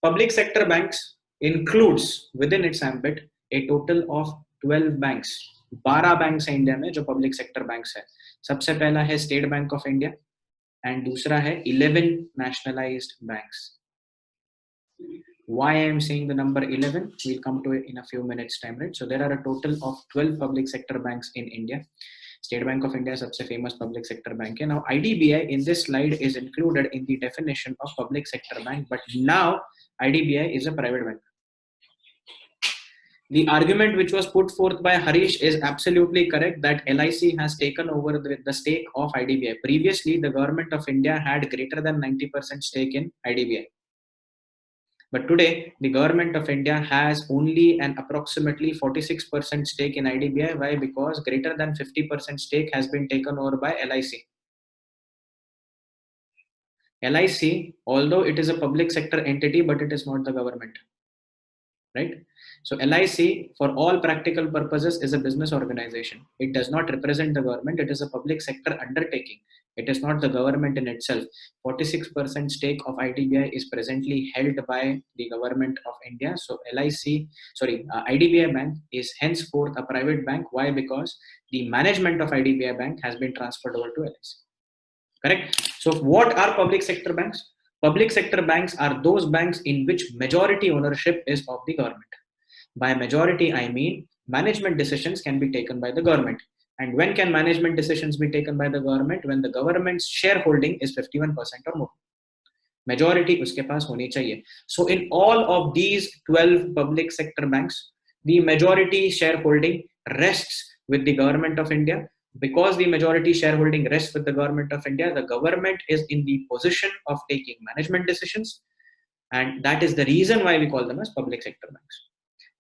Public sector banks includes within its ambit a total of 12 banks. 12 banks हैं India में जो public sector banks है. सबसे पहला है state bank of India and दूसरा है 11 nationalized banks. Why I am saying the number 11, we'll come to it in a few minutes time, right? So there are a total of 12 public sector banks in India. State Bank of India सबसे famous public sector bank है. Now IDBI in this slide is included in the definition of public sector bank, but now IDBI is a private bank. The argument which was put forth by Harish is absolutely correct that LIC has taken over the stake of IDBI. Previously, the government of India had greater than 90% stake in IDBI. But today, the government of India has only an approximately 46% stake in IDBI. Why? Because greater than 50% stake has been taken over by LIC. LIC, although it is a public sector entity, but it is not the government, right? So LIC, for all practical purposes, is a business organization. It does not represent the government. It is a public sector undertaking. It is not the government in itself. 46% stake of IDBI is presently held by the government of India. So IDBI Bank is henceforth a private bank. Why? Because the management of IDBI Bank has been transferred over to LIC. Correct? So what are public sector banks? Public sector banks are those banks in which majority ownership is of the government. By majority, I mean management decisions can be taken by the government. And when can management decisions be taken by the government? When the government's shareholding is 51% or more. Majority uske paas honi chahiye. So in all of these 12 public sector banks, the majority shareholding rests with the government of India. Because the majority shareholding rests with the government of India, the government is in the position of taking management decisions. And that is the reason why we call them as public sector banks.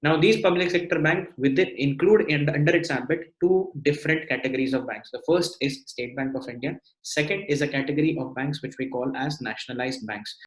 Now, these public sector banks include under its ambit two different categories of banks. The first is State Bank of India. Second is a category of banks which we call as nationalized banks.